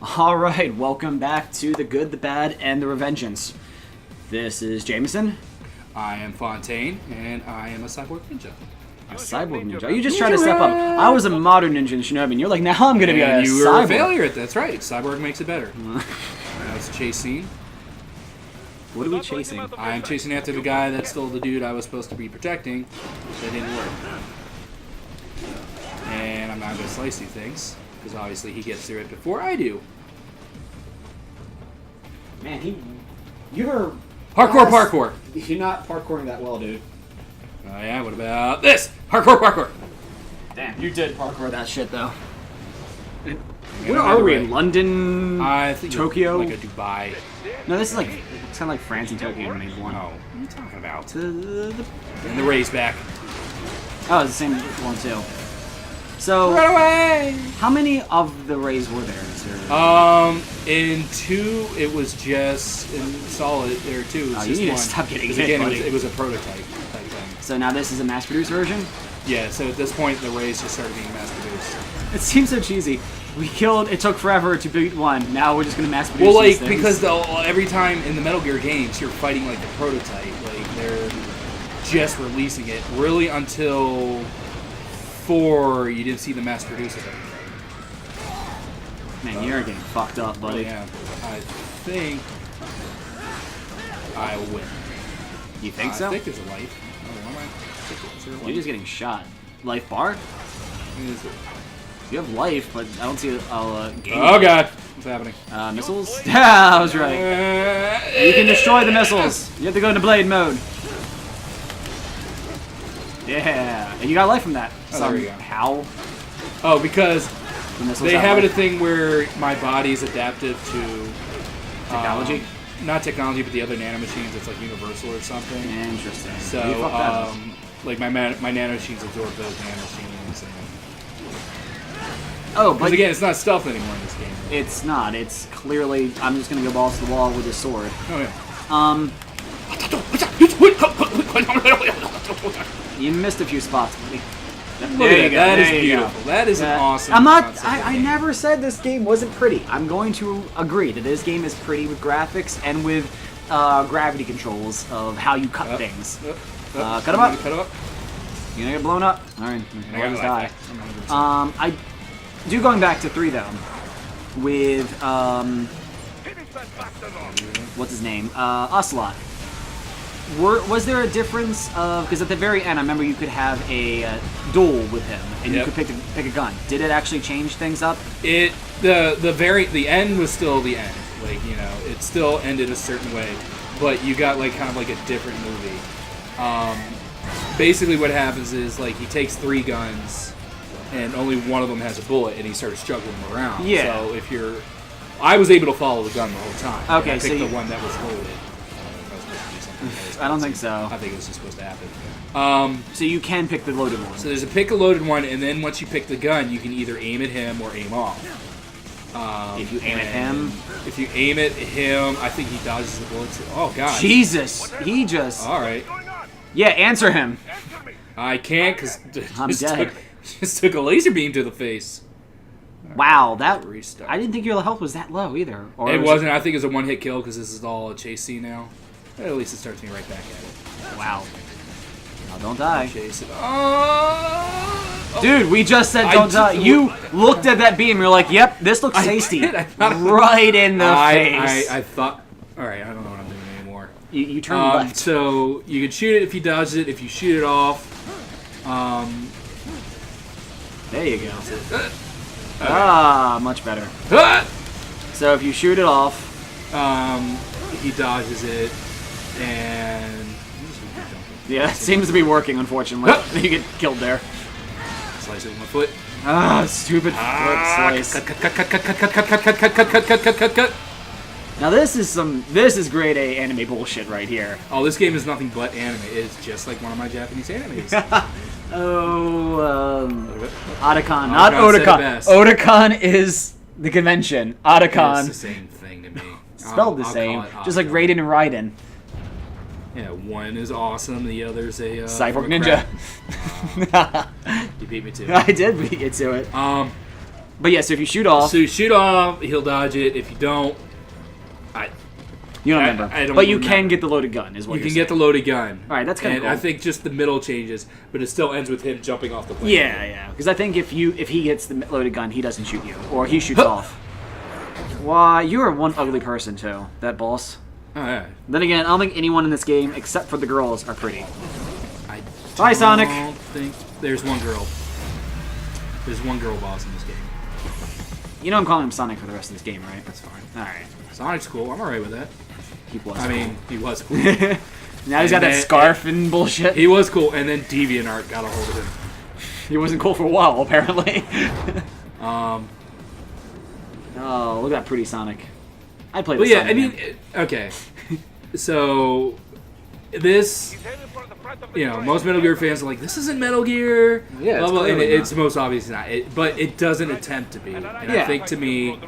Alright, welcome back to The Good, the Bad, and the Revengeance. This is Jameson. I am Fontaine, and I am a cyborg ninja. A cyborg ninja? Are you just trying to step up? I was a modern ninja in Shinobi, and you're like, now I'm gonna be a you cyborg. were a failure at that. That's right. Cyborg makes it better. Now it's a chase scene. What are we chasing? I am chasing after the guy that stole the dude I was supposed to be protecting. That didn't work. And I'm not going to slice these things, because obviously he gets through it before I do. Man, you're... Parkour! You're not parkouring that well, dude. Oh yeah, what about this? Parkour! Damn, you did parkour that shit, though. Where are we? In London? I think Tokyo? Like a Dubai. No, this is like... It's kind of like France and Tokyo when they won. Oh, what are you talking about? And the Rays back. Oh, it's the same one, too. So, Run away! How many of the Rays were there? In 2, it was just in solid. There 2. You need to stop getting hit, again, buddy. it was a prototype type thing. So now this is a mass-produced version? Yeah, so at this point, the Rays just started being mass-produced. It seems so cheesy. It took forever to beat one. Now we're just going to mass-produce Well, these like, things. because every time in the Metal Gear games, you're fighting, like, the prototype. Like, they're just releasing it. Really, until 4, you didn't see the mass-produce of everything. Man, you're getting fucked up, buddy. Yeah, I think I will win. You think so? I think there's a life. Oh, am I? Is there a life? You're just getting shot. Life bar? Is it? You have life, but I don't see a game. Oh god, what's happening? Missiles? Yeah, I was right. You can destroy the missiles. You have to go into blade mode. Yeah, and you got life from that. Oh, there you go. How? Oh, because The they have it a thing where my body is adaptive to technology. Not technology, but the other nanomachines. It's like universal or something. Interesting. So, You fucked that up. like my nanomachines absorb those nanomachines. Oh, Because but again, it's not stealth anymore in this game. it's not. It's clearly. I'm just gonna go balls to the wall with a sword. Oh yeah. You missed a few spots, buddy. Look at that. That is beautiful. That is an awesome. I'm not. concept of I game. never said this game wasn't pretty. I'm going to agree that this game is pretty with graphics and with gravity controls of how you cut things. Cut them up. Cut them up. You're gonna get blown up. All right. I got Just life die. back. I do going back to 3 though, with what's his name? Ocelot. Was there a difference of, because at the very end I remember you could have a duel with him and you could pick a gun. Did it actually change things up? The end was still the end. Like, you know, it still ended a certain way, but you got like kind of like a different movie. Basically what happens is like he takes 3 guns and only one of them has a bullet and he starts juggling them around. Yeah. So I was able to follow the gun the whole time. Okay, I picked so the one that was loaded. I don't think so. I think it was just supposed to happen. So you can pick the loaded one. So there's a pick a loaded one, and then once you pick the gun, you can either aim at him or aim off. If you aim at him? If you aim at him, I think he dodges the bullets. Oh, God. Jesus! He just... All right. Yeah, answer him! I can't, because I'm dead. Just took a laser beam to the face. Wow, that... Restart. I didn't think your health was that low, either. Or It wasn't. I think it's a one-hit kill, because this is all a chase scene now. At least it starts me right back at it. Wow. Now don't die. Chase it. Oh. Dude, we just said don't die. You looked at that beam, you're like, yep, this looks tasty. Right in the face. I thought... Alright, I don't know what I'm doing anymore. You turn left. So, you can shoot it if you dodge it. If you shoot it off... There you go. Ah, much better. So if you shoot it off... he dodges it, and... Yeah, it seems to be working, unfortunately. You get killed there. Slice it with my foot. Ah, stupid foot slice. Cut. Now this is grade A anime bullshit right here. Oh, this game is nothing but anime. It's just like one of my Japanese animes. Otacon, not Otakon. Otakon is the convention. Otacon. It's the same thing to me. Spelled the same, just like Raiden and Raiden. Yeah, one is awesome, the other's a... Cyborg Ninja. You beat me to it. I did beat you to it. But yeah, so if you shoot off, So you shoot off, he'll dodge it. If you don't, you don't remember. I don't but you remember. can get the loaded gun, is what you you're can saying. get the loaded gun. All right, that's kind of And cool. I think just the middle changes, but it still ends with him jumping off the plane. Yeah. Because I think if he gets the loaded gun, he doesn't shoot you, or he shoots off. Why, you are one ugly person too. That boss. Oh, yeah. Then again, I don't think anyone in this game, except for the girls, are pretty. Bye, Sonic. I don't think there's one girl. There's one girl boss in this game. You know I'm calling him Sonic for the rest of this game, right? That's fine. All right. Sonic's cool. I'm alright with that. He was. I mean, he was cool. now he's got that scarf and bullshit. He was cool, and then DeviantArt got a hold of him. He wasn't cool for a while, apparently. Oh, look at that pretty Sonic. I'd play this. But yeah, Sonic I mean, game. okay. So this, most Metal Gear fans are like, this isn't Metal Gear. Yeah, blah, blah, and clearly it's most obviously not. But it doesn't attempt to be. And Yeah. I think to me,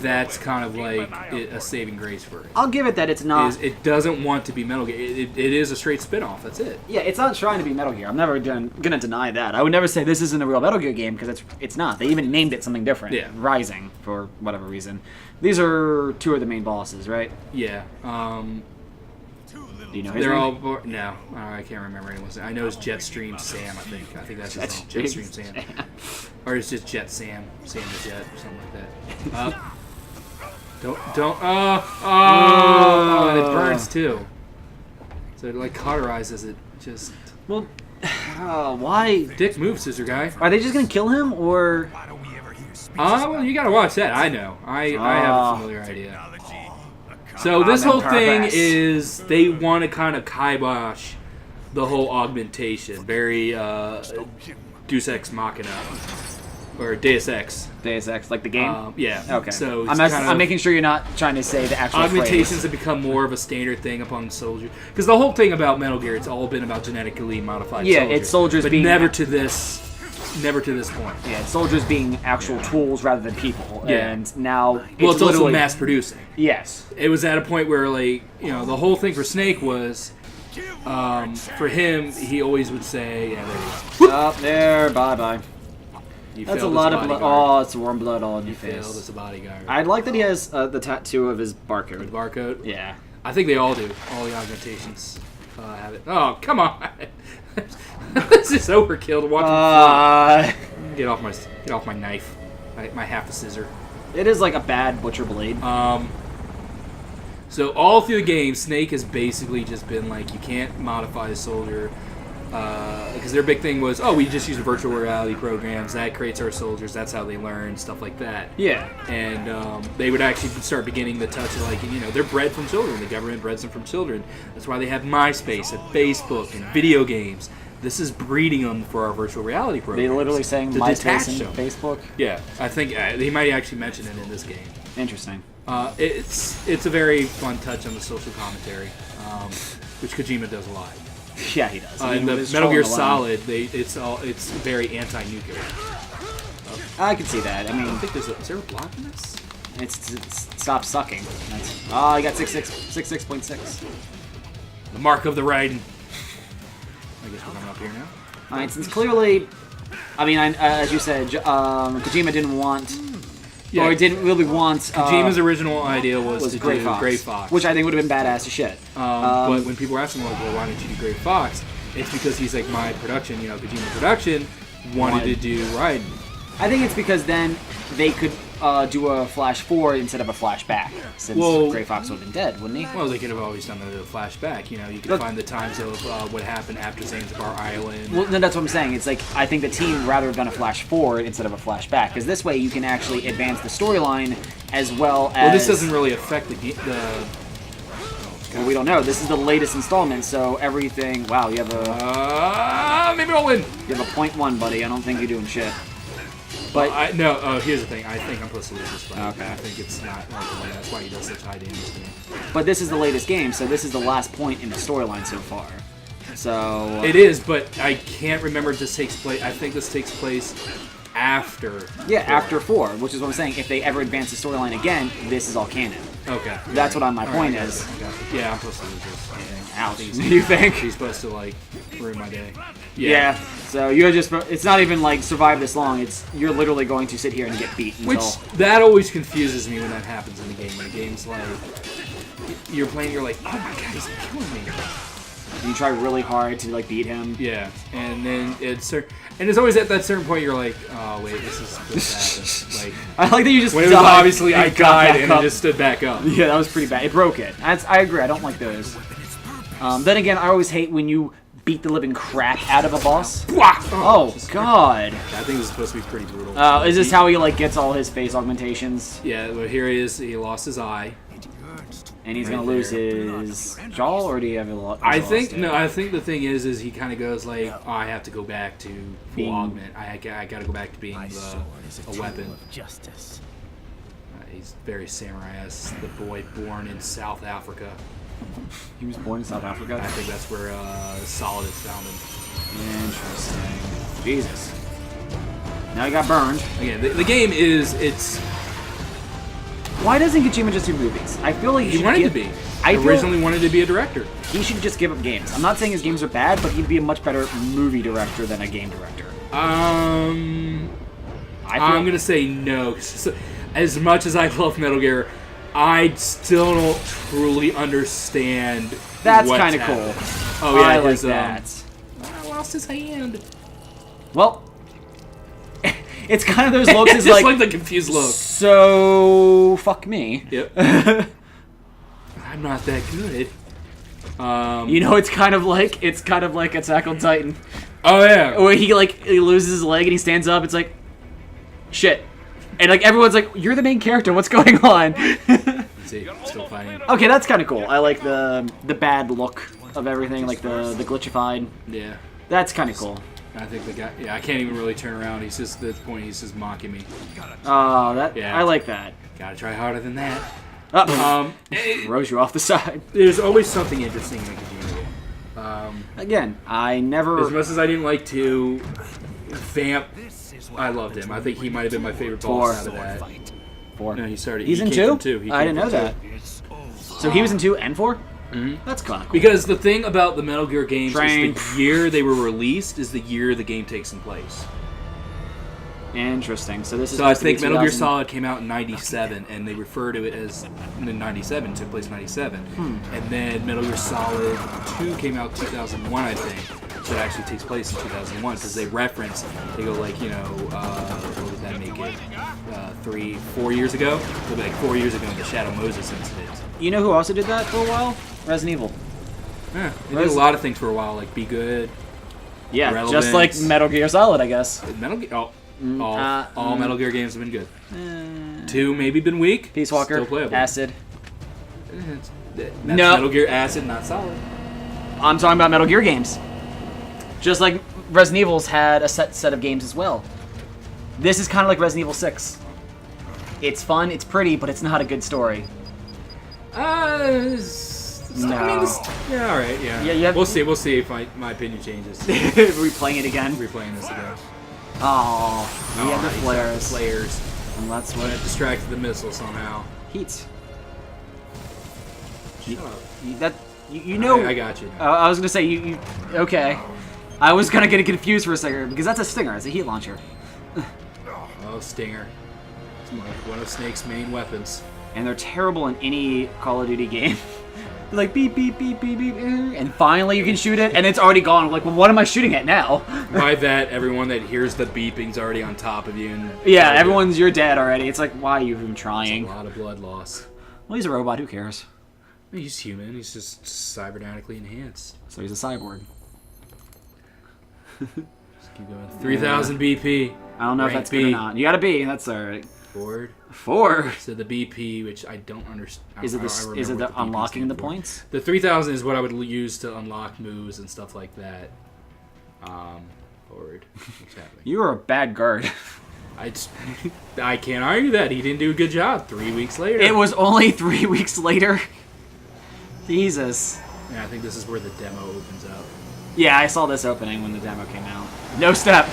that's kind of like a saving grace for it. I'll give it that it's not. It doesn't want to be Metal Gear. It is a straight spin-off. That's it. Yeah, it's not trying to be Metal Gear. I'm never gonna deny that. I would never say this isn't a real Metal Gear game because it's not. They even named it something different. Yeah. Rising, for whatever reason. These are two of the main bosses, right? Yeah. Do you know his They're name? all no. I can't remember anyone's name. I know it's Jetstream Sam. I think that's his name. Jetstream Sam, or it's just Jet Sam, Sam the Jet, or something like that. Don't. And it burns too. So it like cauterizes it. Just Well, why? dick move, scissor guy. Are they just gonna kill him, or? Well, you gotta watch that. I know. I have a familiar idea. So this whole thing purpose. is they want to kind of kibosh the whole augmentation. Very Deus Ex Machina. Or Deus Ex. Deus Ex, like the game? Yeah. Okay. So it's I'm making sure you're not trying to say the actual augmentations phrase. have become more of a standard thing upon soldiers. Because the whole thing about Metal Gear, it's all been about genetically modified Yeah, soldiers. it's soldiers but being... never to this point. Yeah, it's soldiers being actual tools rather than people. Yeah. And now Well, it's also literally- mass producing. Yes. It was at a point where, like, the whole thing for Snake was, for him, he always would say, yeah, there he is. Up there, bye-bye. You That's a failed lot as of blood. bodyguard. Oh, it's warm blood all in your You failed face. as a bodyguard. I'd like that he has the tattoo of his The barcode. barcode? Yeah. I think they all do. All the augmentations have it. Oh, come on! This is overkill to watch him fight. Get off my knife, my half a scissor. It is like a bad butcher blade. So all through the game, Snake has basically just been like, you can't modify a soldier. Because their big thing was, we just use virtual reality programs. That creates our soldiers. That's how they learn, stuff like that. Yeah. And they would actually start beginning the touch of like, they're bred from children. The government breds them from children. That's why they have MySpace and Facebook and video games. This is breeding them for our virtual reality programs. They literally saying To MySpace detach and them. Facebook? Yeah, I think they might actually mention it in this game. Interesting. It's a very fun touch on the social commentary, which Kojima does a lot. Yeah, he does. In the Metal Gear Solid, it's very anti-nuclear. I can see that. I I mean, don't think is there a block in this? it's stop sucking. That's, you got 66.6. The mark of the Raiden. I guess we're coming up here now. All right, since clearly, I mean, as you said, Kojima didn't want, or didn't really want. Kojima's original idea was to Gray do Fox, Gray Fox, which I think would have been badass as shit. but when people were asking like, well, why don't you do Gray Fox? It's because he's like, my production, Kojima Production wanted to do Raiden. I think it's because then they could do a flash forward instead of a flashback, since Gray Fox would have been dead, wouldn't he? Well, they could have always done a flashback. You could find the times of what happened after Zanzibar Island. Well, no, that's what I'm saying. It's like, I think the team rather have done a flash forward instead of a flashback, because this way you can actually advance the storyline as well as... Well, this doesn't really affect the Well, we don't know. This is the latest installment, so everything... Wow, you have a... maybe I'll win. You have a .1, buddy. I don't think you're doing shit. But here's the thing. I think I'm supposed to lose this fight. Okay. I think it's not like that's why he does such high damage to me. But this is the latest game, so this is the last point in the storyline so far. So... It is, but I can't remember if this takes place. I think this takes place after. Yeah, after 4, which is what I'm saying. If they ever advance the storyline again, this is all canon. Okay. That's what my point is. Yeah, I'm supposed to lose this. Ouch. He's- You think? He's supposed to, like... ruined my day. Yeah. So you just, it's not even like survive this long. It's you're literally going to sit here and get beat until... Which, that always confuses me when that happens in the game. When the game's like, you're playing, you're like, oh my god, he's killing me. You try really hard to like beat him. Yeah, and then it's always at that certain point you're like, oh wait, this happened. Like, I like that you just when it was obviously I died and it just stood back up. Yeah, that was pretty bad. It broke it. I agree. I don't like those. Then again, I always hate when you beat the living crap out of a boss. Oh god. I think this is supposed to be pretty brutal. Is this how he like gets all his face augmentations? Yeah, well here he is. He lost his eye. And he's gonna lose his jaw, or do you have a lot? I think the thing is he kind of goes like, oh, I have to go back to full augment. I gotta go back to being a weapon. He's very samurai-esque. The boy born in South Africa. He was born in South Africa? I think that's where Solid is founded. Interesting. Jesus. Now he got burned. Again, the game it's... Why doesn't Kojima just do movies? I feel like he wanted to be. He originally wanted to be a director. He should just give up games. I'm not saying his games are bad, but he'd be a much better movie director than a game director. I'm gonna say no. As much as I love Metal Gear, I still don't truly understand. That's kind of cool. Oh yeah, I like that. I lost his hand. Well, it's kind of those looks. Is just like the confused look. So fuck me. Yep. I'm not that good. You know, it's kind of like Attack on Titan. Oh yeah. Where he loses his leg and he stands up. It's like, shit. And like everyone's like, you're the main character. What's going on? See, still fighting. Okay, that's kind of cool. I like the bad look of everything, like the glitchified. Yeah. That's kind of cool. I think the guy. Yeah, I can't even really turn around. He's just at this point. He's just mocking me. Oh, I like that. Gotta try harder than that. Throws you off the side. There's always something interesting in the game. Again, I never. As much as I didn't like to, Vamp, I loved him. I think he might have been my favorite boss out of that. 4. No, he started. He's in 2. I didn't know that. So he was in 2 and 4. Mm-hmm. That's kind of cool. Because the thing about the Metal Gear games is the year they were released is the year the game takes in place. Interesting. So this is. So I think Metal Gear Solid came out in '97, and they refer to it as in '97. Took place in '97, and then Metal Gear Solid 2 came out 2001, I think. So it actually takes place in 2001 because they reference. They go like, what did that make it? 4 years ago. It'll be like 4 years ago in the Shadow Moses incident. You know who also did that for a while? Resident Evil. Yeah, they did a lot of things for a while, like Be Good. Yeah, Relevance. Just like Metal Gear Solid, I guess. Metal Gear. All Metal Gear games have been good. 2 maybe been weak. Peace Walker. Still playable. Acid. That's Metal Gear Acid, not Solid. I'm talking about Metal Gear games. Just like Resident Evil's had a set of games as well. This is kind of like Resident Evil 6. It's fun, it's pretty, but it's not a good story. No. I mean, yeah, all right, yeah. We'll see if my opinion changes. Replaying it again. Replaying this again. Oh, we had the flares. And that's what distracted the missile somehow. Heat. Shut up. You know. I got you. I was gonna say you. Okay. I was gonna get confused for a second because that's a stinger. It's a heat launcher. Oh, stinger. It's one of Snake's main weapons. And they're terrible in any Call of Duty game. Like beep beep beep beep beep, and finally you can shoot it, and it's already gone. I'm like, well, what am I shooting at now? By that, everyone that hears the beeping's already on top of you. And yeah, you're dead already. It's like, why are you even trying? That's a lot of blood loss. Well, he's a robot. Who cares? He's human. He's just cybernetically enhanced. So he's a cyborg. Just keep going. 3,000 BP. I don't know if that's good or not. You got a B. That's alright. 4. So the BP, which I don't understand. Is it the unlocking the points? The 3,000 is what I would use to unlock moves and stuff like that. Forward. What's happening? You are a bad guard. I can't argue that. He didn't do a good job. 3 weeks later. It was only 3 weeks later. Jesus. Yeah, I think this is where the demo opens up. Yeah, I saw this opening when the demo came out. No step.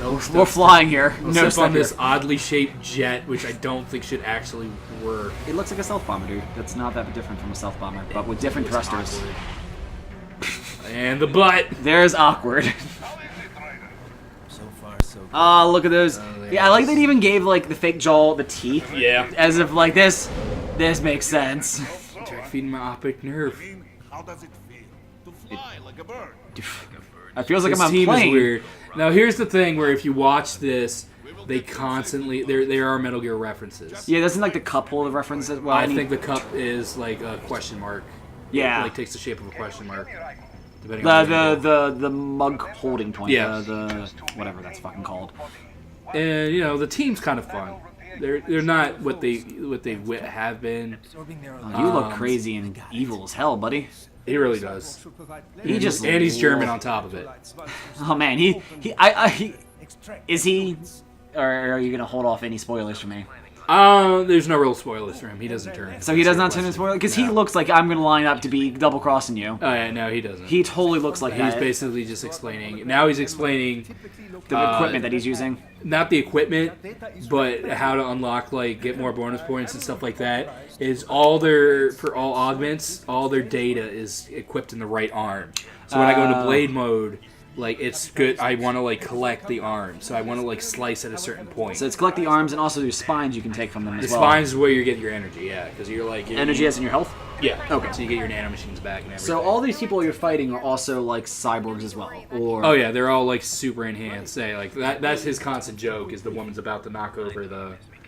We're flying here. No step on this oddly shaped jet, which I don't think should actually work. It looks like a stealth bomber, dude. That's not that different from a stealth bomber, but with different thrusters. And the butt. There's awkward. So far, so good. Oh, look at those. Yeah, I like they even gave like the fake jaw the teeth. Yeah. As if like this makes sense. Direct feeding my optic nerve. How does it feel to fly like a bird? It feels like This I'm on team plane. is weird. Now here's the thing: where if you watch this, they constantly there are Metal Gear references. Yeah, doesn't like the cup hold of references. Well, I think the cup is like a question mark. Yeah. It like takes the shape of a question mark. Depending on the mug holding point. Yeah. The whatever that's fucking called. And you know the team's kind of fun. They're not what they have been. Oh, you look crazy and evil as hell, buddy. He really does. He just And he's German on top of it. Oh man, he is he? Or are you gonna hold off any spoilers for me? There's no real spoilers for him. He doesn't turn. So he does not turn into spoiler because he looks like I'm gonna line up to be double crossing you. Oh yeah, no, he doesn't. He totally looks like He's that. basically just explaining. Now he's explaining The equipment that he's using. not the equipment, but how to unlock, like, get more bonus points and stuff like that. Is all for all augments, all their data is equipped in the right arm. So when I go into blade mode, like, it's good. I want to, like, collect the arm. So I want to, like, slice at a certain point. So it's collect the arms and also there's spines you can take from them as The well. spines is where you're getting your energy, yeah. Because you're, like... Energy as in your health? Yeah. Okay. So you get your nanomachines back and everything. So all these people you're fighting are also like cyborgs as well, or Oh yeah, they're all like super enhanced. Say like that's his constant joke is the woman's about to knock over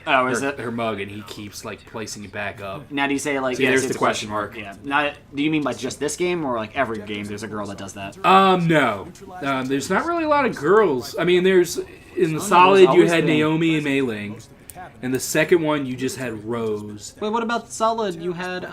her mug and he keeps like placing it back up. Now do you say like See, yes, there's it's the a question mark. Yeah. Now do you mean by just this game or like every game there's a girl that does that? No. There's not really a lot of girls. I mean, there's in the there's Solid you always had been. Naomi and Mei Ling. And the second one you just had Rose. Wait, what about Solid? You had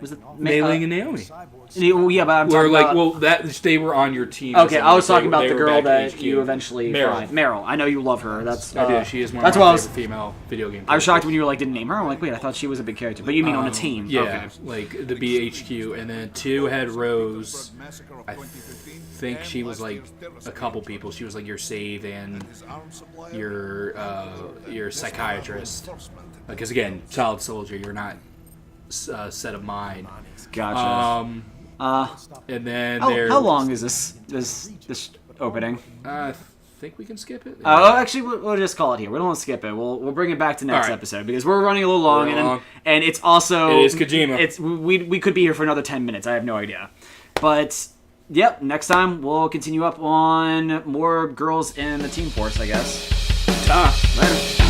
was it Mei Ling and Naomi. Oh yeah, but I'm Where talking like about. well they were on your team. Okay, I was They- talking about they the were girl back to that HQ. you eventually Meryl. find. Meryl. I know you love her. That's I do. She is one that's of why my I was. favorite female video game. I was shocked when you were like didn't name her. I'm like, wait, I thought she was a big character. But you mean on a team? Yeah, Okay. like the BHQ, and then 2 had Rose. I think she was like a couple people. She was like your save and your psychiatrist. Because again, Solid Soldier, you're not set of mind. Gotcha. And then How long is this opening? I think we can skip it. Oh, actually, we'll just call it here. We don't want to skip it. We'll bring it back to next All right. episode because we're running a little long, We're long. and it's also It is Kojima. It's we could be here for another 10 minutes. I have no idea, but yep. Next time we'll continue up on more girls in the Team Force, I guess. Ta. Later.